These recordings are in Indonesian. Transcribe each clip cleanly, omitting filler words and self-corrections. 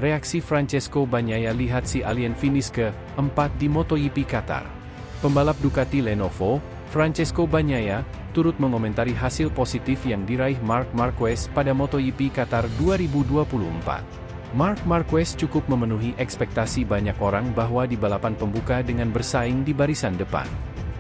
reaksi Francesco Bagnaia lihat si alien finish ke-4 di MotoGP Qatar. Pembalap Ducati Lenovo, Francesco Bagnaia, turut mengomentari hasil positif yang diraih Marc Marquez pada MotoGP Qatar 2024. Marc Marquez cukup memenuhi ekspektasi banyak orang bahwa di balapan pembuka dengan bersaing di barisan depan.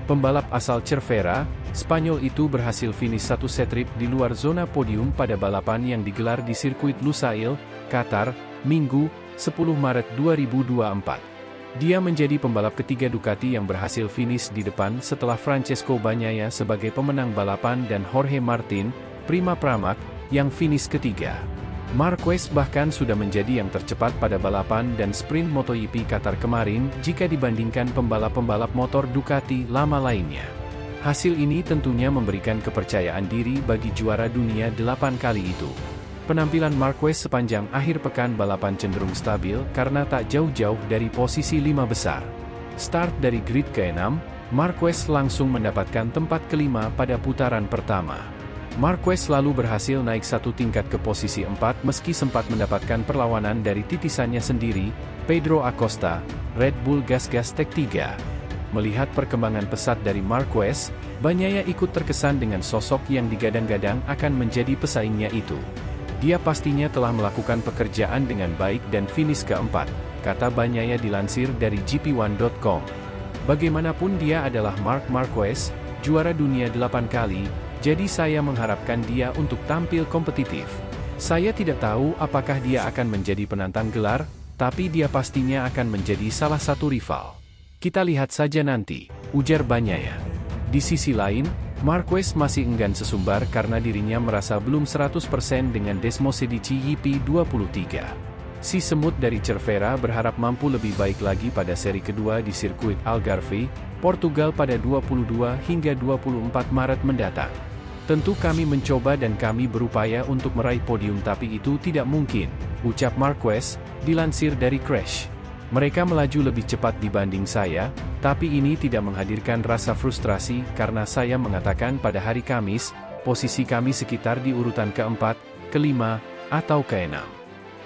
Pembalap asal Cervera, Spanyol itu berhasil finish satu setrip di luar zona podium pada balapan yang digelar di sirkuit Lusail, Qatar, Minggu, 10 Maret 2024. Dia menjadi pembalap ketiga Ducati yang berhasil finish di depan setelah Francesco Bagnaia sebagai pemenang balapan dan Jorge Martin, Prima Pramac, yang finish ketiga. Marquez bahkan sudah menjadi yang tercepat pada balapan dan sprint MotoGP Qatar kemarin jika dibandingkan pembalap-pembalap motor Ducati lama lainnya. Hasil ini tentunya memberikan kepercayaan diri bagi juara dunia 8 kali itu. Penampilan Marquez sepanjang akhir pekan balapan cenderung stabil karena tak jauh-jauh dari posisi 5 besar. Start dari grid ke-6, Marquez langsung mendapatkan tempat kelima pada putaran pertama. Marquez lalu berhasil naik satu tingkat ke posisi 4 meski sempat mendapatkan perlawanan dari titisannya sendiri, Pedro Acosta, Red Bull Gas Tech 3. Melihat perkembangan pesat dari Marquez, Bagnaia ikut terkesan dengan sosok yang digadang-gadang akan menjadi pesaingnya itu. Dia pastinya telah melakukan pekerjaan dengan baik dan finish ke-4, kata Bagnaia dilansir dari GP1.com. Bagaimanapun dia adalah Marc Marquez, juara dunia 8 kali, jadi saya mengharapkan dia untuk tampil kompetitif. Saya tidak tahu apakah dia akan menjadi penantang gelar, tapi dia pastinya akan menjadi salah satu rival. Kita lihat saja nanti, ujar Bagnaia. Di sisi lain, Marquez masih enggan sesumbar karena dirinya merasa belum 100% dengan Desmosedici YP23. Si semut dari Cervera berharap mampu lebih baik lagi pada seri kedua di sirkuit Algarve, Portugal pada 22 hingga 24 Maret mendatang. Tentu kami mencoba dan kami berupaya untuk meraih podium tapi itu tidak mungkin, ucap Marquez, dilansir dari Crash. Mereka melaju lebih cepat dibanding saya, tapi ini tidak menghadirkan rasa frustrasi karena saya mengatakan pada hari Kamis, posisi kami sekitar di urutan ke-4, ke-5, atau ke-6.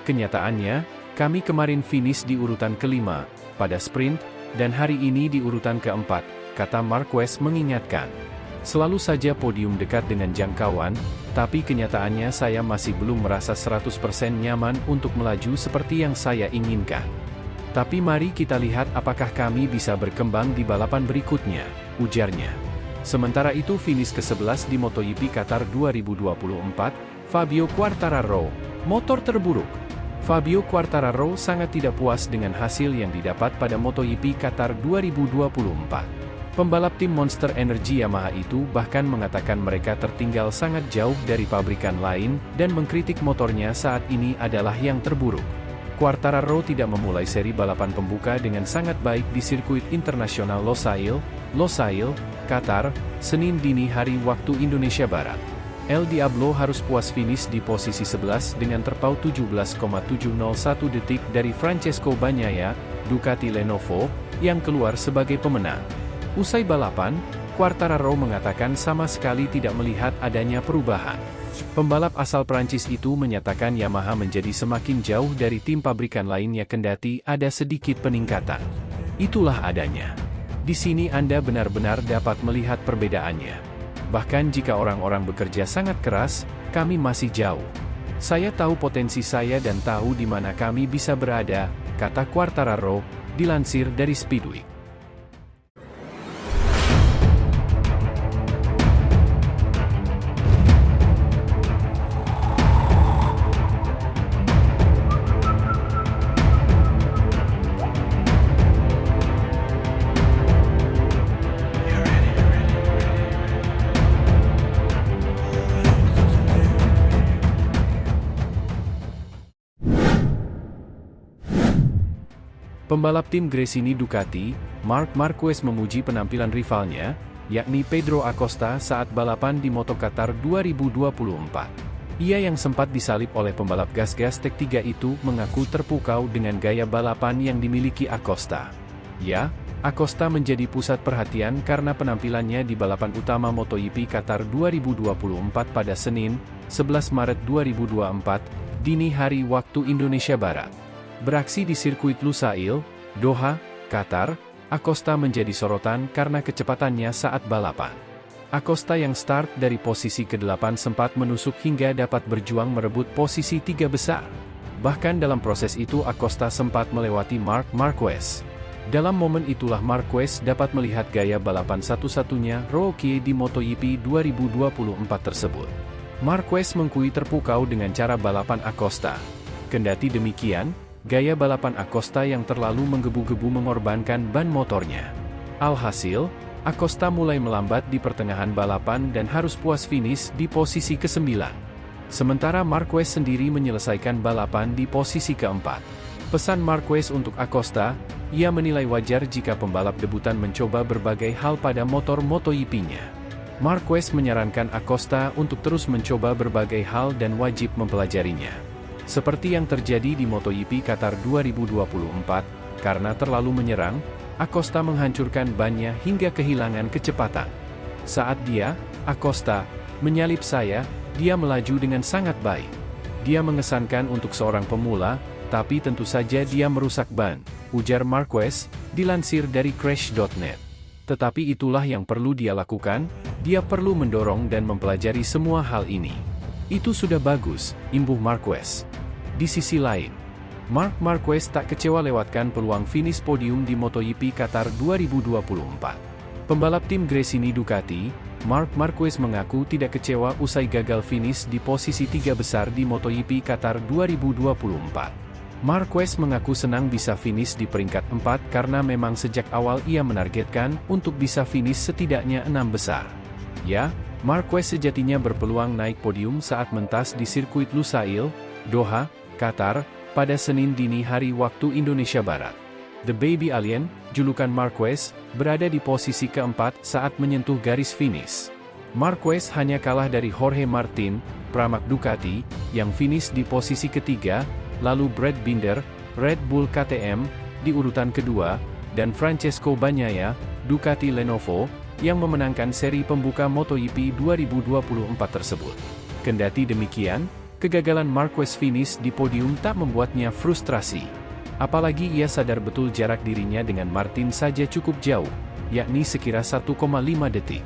Kenyataannya, kami kemarin finish di urutan ke-5, pada sprint, dan hari ini di urutan ke-4, kata Marquez mengingatkan. Selalu saja podium dekat dengan jangkauan, tapi kenyataannya saya masih belum merasa 100% nyaman untuk melaju seperti yang saya inginkan. Tapi mari kita lihat apakah kami bisa berkembang di balapan berikutnya, ujarnya. Sementara itu finish ke-11 di MotoGP Qatar 2024, Fabio Quartararo, motor terburuk. Fabio Quartararo sangat tidak puas dengan hasil yang didapat pada MotoGP Qatar 2024. Pembalap tim Monster Energy Yamaha itu bahkan mengatakan mereka tertinggal sangat jauh dari pabrikan lain dan mengkritik motornya saat ini adalah yang terburuk. Quartararo tidak memulai seri balapan pembuka dengan sangat baik di sirkuit internasional Losail, Qatar, Senin dini hari waktu Indonesia Barat. El Diablo harus puas finish di posisi 11 dengan terpaut 17,701 detik dari Francesco Bagnaia, Ducati Lenovo, yang keluar sebagai pemenang. Usai balapan, Quartararo mengatakan sama sekali tidak melihat adanya perubahan. Pembalap asal Prancis itu menyatakan Yamaha menjadi semakin jauh dari tim pabrikan lainnya kendati ada sedikit peningkatan. Itulah adanya. Di sini Anda benar-benar dapat melihat perbedaannya. Bahkan jika orang-orang bekerja sangat keras, kami masih jauh. Saya tahu potensi saya dan tahu di mana kami bisa berada, kata Quartararo, dilansir dari Speedweek. Pembalap tim Gresini Ducati, Marc Marquez memuji penampilan rivalnya, yakni Pedro Acosta saat balapan di Moto Qatar 2024. Ia yang sempat disalip oleh pembalap Gas Tech 3 itu mengaku terpukau dengan gaya balapan yang dimiliki Acosta. Ya, Acosta menjadi pusat perhatian karena penampilannya di balapan utama MotoGP Qatar 2024 pada Senin, 11 Maret 2024, dini hari waktu Indonesia Barat. Beraksi di sirkuit Lusail, Doha, Qatar, Acosta menjadi sorotan karena kecepatannya saat balapan. Acosta yang start dari posisi ke-8 sempat menusuk hingga dapat berjuang merebut posisi 3 besar. Bahkan dalam proses itu Acosta sempat melewati Marc Marquez. Dalam momen itulah Marquez dapat melihat gaya balapan satu-satunya rookie di MotoGP 2024 tersebut. Marquez mengakui terpukau dengan cara balapan Acosta. Kendati demikian, gaya balapan Acosta yang terlalu menggebu-gebu mengorbankan ban motornya. Alhasil, Acosta mulai melambat di pertengahan balapan dan harus puas finish di posisi ke-9. Sementara Marquez sendiri menyelesaikan balapan di posisi ke-4. Pesan Marquez untuk Acosta, ia menilai wajar jika pembalap debutan mencoba berbagai hal pada motor MotoGP-nya. Marquez menyarankan Acosta untuk terus mencoba berbagai hal dan wajib mempelajarinya. Seperti yang terjadi di MotoGP Qatar 2024, karena terlalu menyerang, Acosta menghancurkan bannya hingga kehilangan kecepatan. Saat dia, Acosta, menyalip saya, dia melaju dengan sangat baik. Dia mengesankan untuk seorang pemula, tapi tentu saja dia merusak ban, ujar Marquez, dilansir dari Crash.net. Tetapi itulah yang perlu dia lakukan, dia perlu mendorong dan mempelajari semua hal ini. Itu sudah bagus, imbuh Marquez. Di sisi lain, Marc Marquez tak kecewa lewatkan peluang finish podium di MotoGP Qatar 2024. Pembalap tim Gresini Ducati, Marc Marquez mengaku tidak kecewa usai gagal finish di posisi 3 besar di MotoGP Qatar 2024. Marquez mengaku senang bisa finish di peringkat 4 karena memang sejak awal ia menargetkan untuk bisa finish setidaknya 6 besar. Ya, Marquez sejatinya berpeluang naik podium saat mentas di sirkuit Lusail, Doha, Qatar, pada Senin dini hari waktu Indonesia Barat. The Baby Alien, julukan Marquez, berada di posisi ke-4 saat menyentuh garis finish. Marquez hanya kalah dari Jorge Martin, Pramac Ducati, yang finish di posisi ke-3, lalu Brad Binder, Red Bull KTM, di urutan kedua, dan Francesco Bagnaia, Ducati Lenovo, yang memenangkan seri pembuka MotoGP 2024 tersebut. Kendati demikian, kegagalan Marquez finish di podium tak membuatnya frustrasi. Apalagi ia sadar betul jarak dirinya dengan Martin saja cukup jauh, yakni sekira 1,5 detik.